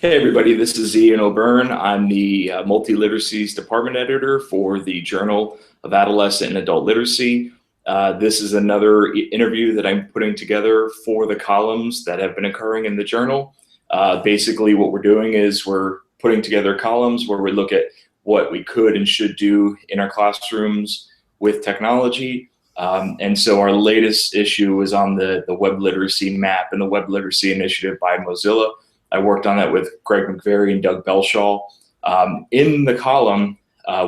Hey everybody, this is Ian O'Byrne. I'm the Multi-Literacies Department Editor for the Journal of Adolescent and Adult Literacy. This is another interview that I'm putting together for the columns that have been occurring in the journal. Basically what we're doing is we're putting together columns where we look at what we could and should do in our classrooms with technology. And so our latest issue is on the web literacy map and the web literacy initiative by Mozilla. I worked on that with Greg McVeary and Doug Belshaw. In the column,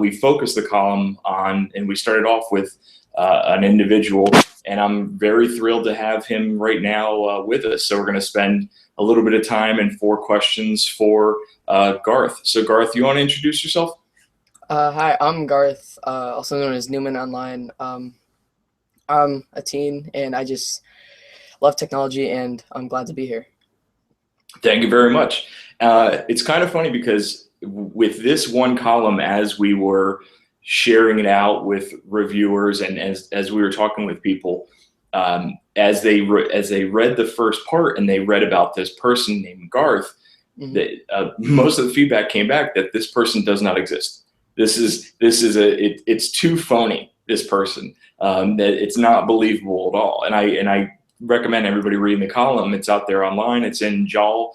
we focused the column on, and we started off with an individual, and I'm very thrilled to have him right now with us. So we're going to spend a little bit of time and 4 questions for Garth. So Garth, you want to introduce yourself? Hi, I'm Garth, also known as Newman online. I'm a teen and I just love technology and I'm glad to be here. Thank you very much. It's kind of funny because with this one column, as we were sharing it out with reviewers and as we were talking with people, as they read the first part and they read about this person named Garth, most of the feedback came back that this person does not exist. It's too phony, this person, that it's not believable at all. And I recommend everybody reading the column. It's out there online. It's in JAL.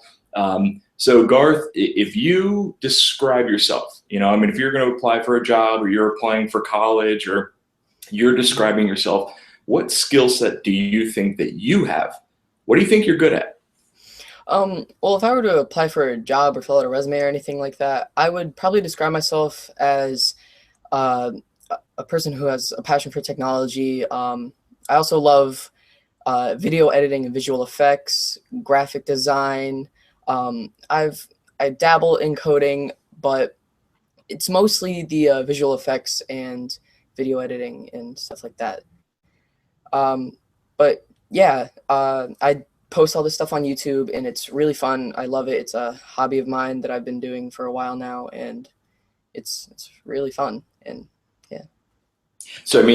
So Garth, if you describe yourself, if you're going to apply for a job or you're applying for college or you're describing yourself, what skill set do you think that you have? What do you think you're good at? Well, if I were to apply for a job or fill out a resume or anything like that, I would probably describe myself as a person who has a passion for technology. I also love video editing and visual effects, graphic design. I dabble in coding, but it's mostly the visual effects and video editing and stuff like that. But yeah, I post all this stuff on YouTube and it's really fun. I love it. It's a hobby of mine that I've been doing for a while now, and it's really fun. And yeah. So,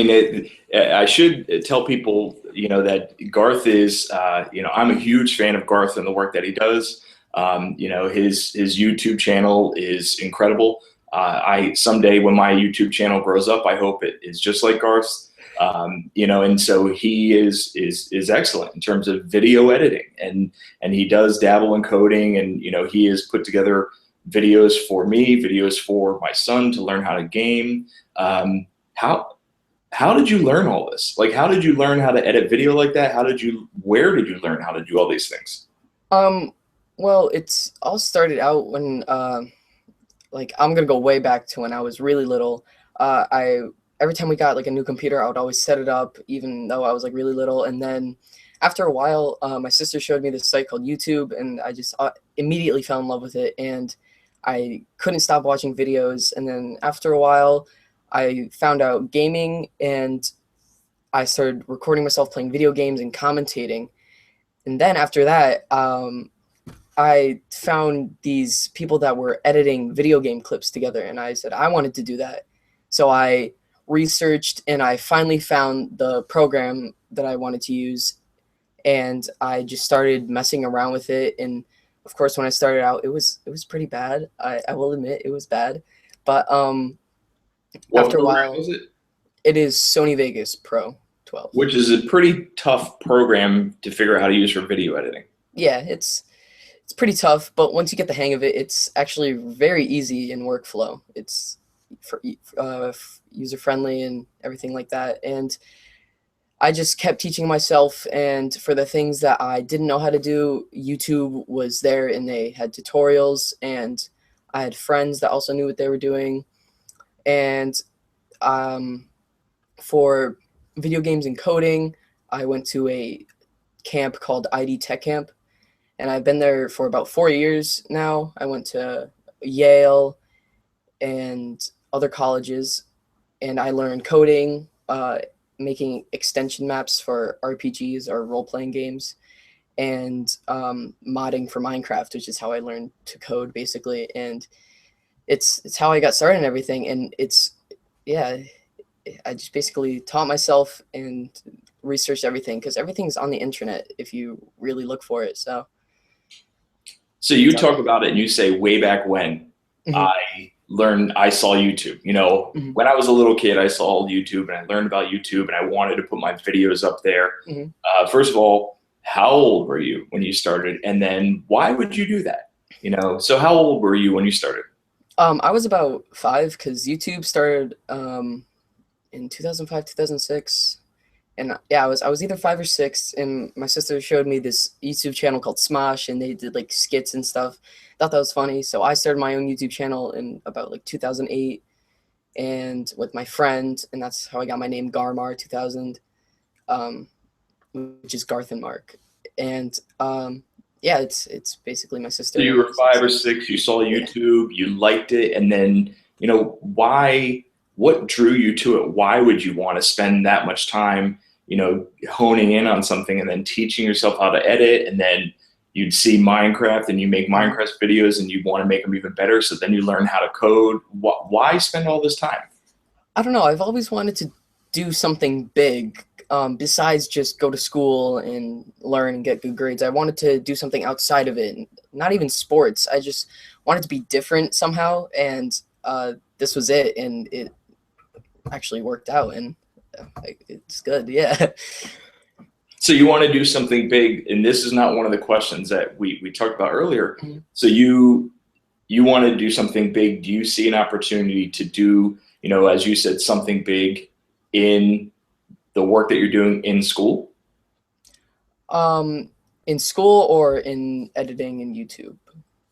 I should tell people, that Garth is, I'm a huge fan of Garth and the work that he does. His YouTube channel is incredible. Someday when my YouTube channel grows up, I hope it is just like Garth's. And so he is excellent in terms of video editing, and he does dabble in coding, and he has put together videos for me, videos for my son to learn how to game. How did you learn all this? Like, how did you learn how to edit video like that? Where did you learn how to do all these things? Well, it's all started out when, I'm gonna go way back to when I was really little. Every time we got like a new computer, I would always set it up, even though I was like really little. And then after a while, my sister showed me this site called YouTube, and I just immediately fell in love with it. And I couldn't stop watching videos. And then after a while, I found out gaming, and I started recording myself playing video games and commentating. And then after that, I found these people that were editing video game clips together, and I said I wanted to do that. So I researched and I finally found the program that I wanted to use, and I just started messing around with it. And of course, when I started out, it was pretty bad. I will admit it was bad, but after a while, is it? It is Sony Vegas Pro 12, Which is a pretty tough program to figure out how to use for video editing. Yeah, it's pretty tough, but once you get the hang of it, it's actually very easy in workflow. It's user friendly and everything like that. And I just kept teaching myself, and for the things that I didn't know how to do, YouTube was there and they had tutorials, and I had friends that also knew what they were doing. And for video games and coding, I went to a camp called ID Tech Camp, and I've been there for about 4 years now. I went to Yale and other colleges, and I learned coding, making extension maps for RPGs or role-playing games, and modding for Minecraft, which is how I learned to code basically. And it's how I got started and everything. And I just basically taught myself and researched everything, because everything's on the internet if you really look for it. So So you talk about it and you say way back when Mhm, I saw YouTube. mhm, When I was a little kid, I saw YouTube and I learned about YouTube and I wanted to put my videos up there. mhm. First of all, how old were you when you started? And then why would you do that? So how old were you when you started? I was about 5 because YouTube started in 2005, 2006. And yeah, I was either 5 or 6, and my sister showed me this YouTube channel called Smosh, and they did like skits and stuff. Thought that was funny, so I started my own YouTube channel in about like 2008, and with my friend, and that's how I got my name Garmar 2000, um, which is Garth and Mark, and yeah, it's basically my So sister you and were me. So 5 or 6, you saw yeah. YouTube, you liked it, and then, why, what drew you to it? Why would you want to spend that much time, honing in on something and then teaching yourself how to edit? And then you'd see Minecraft and you make Mhm. Minecraft videos and you want to make them even better. So then you learn how to code. Why spend all this time? I don't know. I've always wanted to do something big, besides just go to school and learn and get good grades. I wanted to do something outside of it, not even sports. I just wanted to be different somehow, and this was it, and it actually worked out, and it's good. Yeah. So you want to do something big, and this is not one of the questions that we talked about earlier. Mhm. So you want to do something big. Do you see an opportunity to do, as you said, something big in the work that you're doing in school? Um, in school or in editing and YouTube.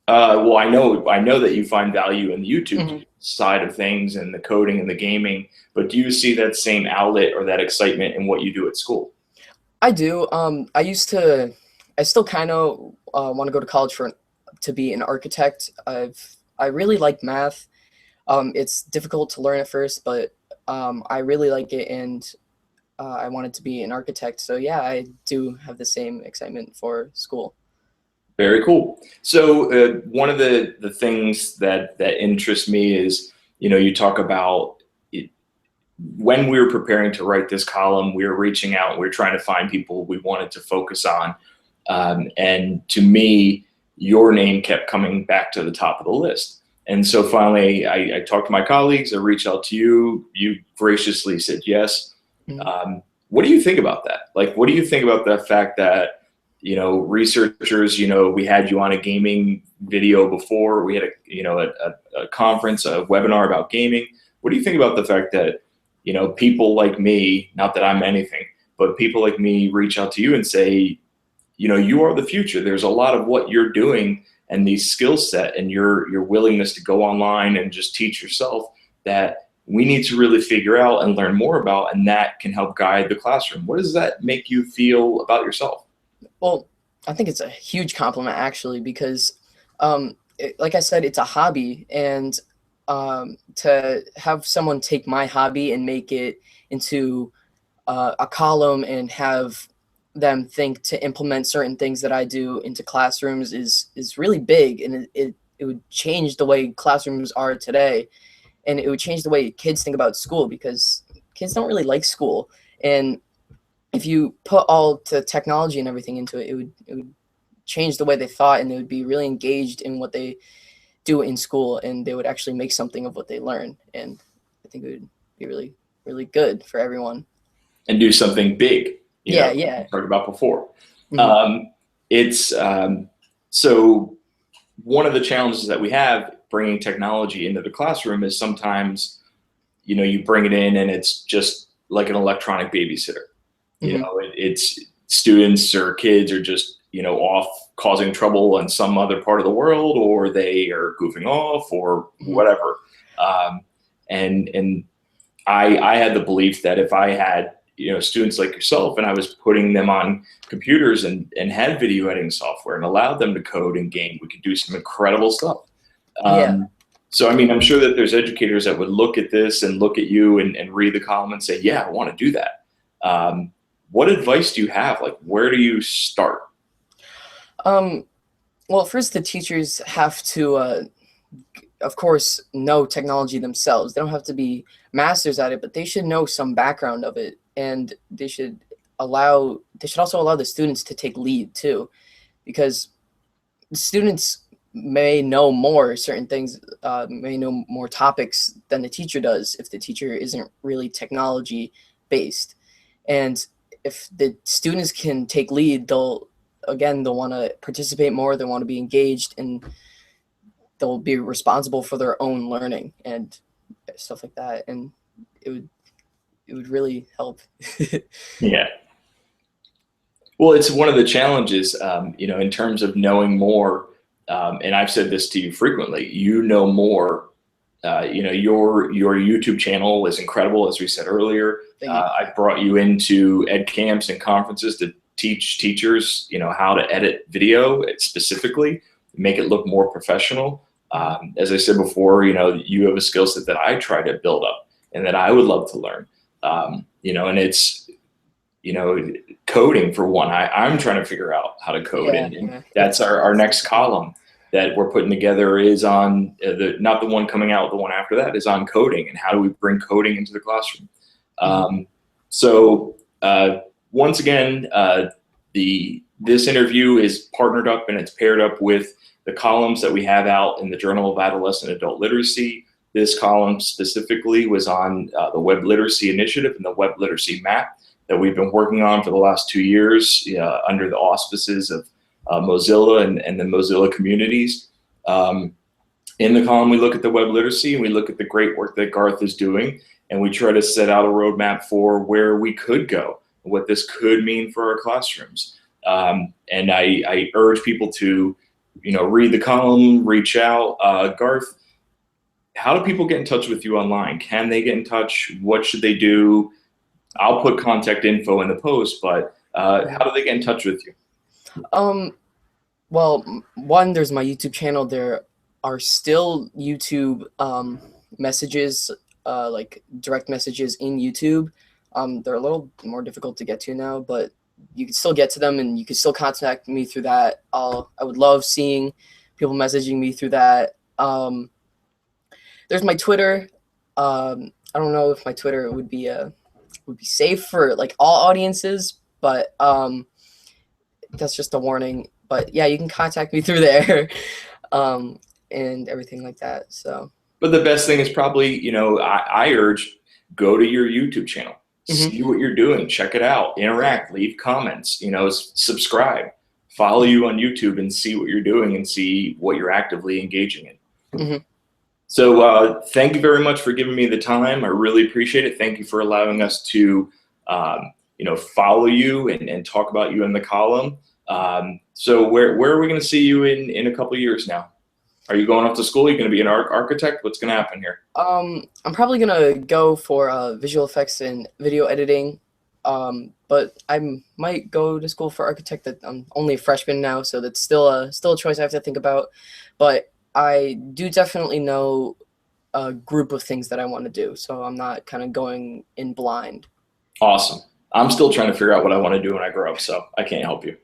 Well, I know that you find value in the YouTube Mhm. side of things and the coding and the gaming, but do you see that same outlet or that excitement in what you do at school? I do. I still kind of want to go to college to be an architect. I really like math. It's difficult to learn at first, but I really like it, and I wanted to be an architect. So yeah, I do have the same excitement for school. Very cool. So one of the things that interests me is, you talk about it, when we were preparing to write this column, we were reaching out, we were trying to find people we wanted to focus on. And to me, your name kept coming back to the top of the list. And so finally, I talked to my colleagues, I reached out to you, you graciously said yes. Mhm. What do you think about that? Like, what do you think about the fact that, researchers, we had you on a gaming video before, we had a conference, a webinar about gaming. What do you think about the fact that, people like me, not that I'm anything, but people like me reach out to you and say, you are the future. There's a lot of what you're doing and these skill set and your willingness to go online and just teach yourself that we need to really figure out and learn more about, and that can help guide the classroom. What does that make you feel about yourself? Well, I think it's a huge compliment actually because, like I said, it's a hobby, and to have someone take my hobby and make it into a column and have them think to implement certain things that I do into classrooms is really big, and it would change the way classrooms are today, and it would change the way kids think about school because kids don't really like school, and if you put all the technology and everything into it, it would change the way they thought, and they would be really engaged in what they do in school, and they would actually make something of what they learn, and I think it would be really really good for everyone. And do something big, Yeah, like we yeah. talked about before. Mhm. Um, it's so one of the challenges that we have bringing technology into the classroom is sometimes, you bring it in and it's just like an electronic babysitter. Mhm. It's students or kids are just, off causing trouble in some other part of the world, or they are goofing off or Mhm. whatever. Um, and I had the belief that if I had, students like yourself and I was putting them on computers and had video editing software and allowed them to code and game, we could do some incredible stuff. Yeah. So, I mean, I'm sure that there's educators that would look at this and look at you and read the column and say, yeah, I want to do that. What advice do you have? Like, where do you start? Um, well, first the teachers have to, of course, know technology themselves. They don't have to be masters at it, but they should know some background of it, and they should also allow the students to take lead too, because students may know more certain things, may know more topics than the teacher does if the teacher isn't really technology based. And if the students can take lead, they'll want to participate more, they want to be engaged, and they'll be responsible for their own learning and stuff like that. And it would really help. Yeah. Well, it's one of the challenges, in terms of knowing more. And I've said this to you frequently. You know more. Your YouTube channel is incredible, as we said earlier. I brought you into ed camps and conferences to teach teachers, how to edit video specifically, make it look more professional. As I said before, you have a skill set that I try to build up and that I would love to learn. And it's, coding for one. I'm trying to figure out how to code, and that's our next column that we're putting together is on not the one coming out, the one after that is on coding and how do we bring coding into the classroom. Once again, this interview is partnered up and it's paired up with the columns that we have out in the Journal of Adolescent and Adult Literacy. This column specifically was on the Web Literacy Initiative and the Web Literacy Map that we've been working on for the last 2 years under the auspices of Mozilla and the Mozilla communities. In the column, we look at the web literacy and we look at the great work that Garth is doing, and we try to set out a roadmap for where we could go, what this could mean for our classrooms. And I urge people to, read the column, reach out. Garth, how do people get in touch with you online? Can they get in touch? What should they do? I'll put contact info in the post, but how do they get in touch with you? Well, one, there's my YouTube channel. There are still YouTube messages, like direct messages in YouTube. They're a little more difficult to get to now, but you can still get to them and you can still contact me through that. I would love seeing people messaging me through that. There's my Twitter. I don't know if my Twitter would be safe for like all audiences, but that's just a warning. But yeah, you can contact me through there, and everything like that. So. But the best thing is probably, I urge, go to your YouTube channel, see what you're doing, check it out, interact, leave comments, subscribe, follow you on YouTube and see what you're doing and see what you're actively engaging in. So thank you very much for giving me the time. I really appreciate it. Thank you for allowing us to, follow you and talk about you in the column. So where are we going to see you in a couple of years now? Are you going off to school? Are you going to be an architect? What's going to happen here? I'm probably going to go for visual effects and video editing. But I might go to school for architect. I'm only a freshman now, so that's still a choice I have to think about. But I do definitely know a group of things that I want to do, so I'm not kind of going in blind. Awesome. I'm still trying to figure out what I want to do when I grow up, so I can't help you.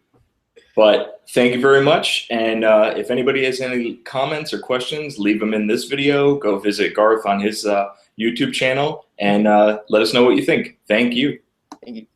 But thank you very much. And if anybody has any comments or questions, leave them in this video. Go visit Garth on his YouTube channel and let us know what you think. Thank you. Thank you.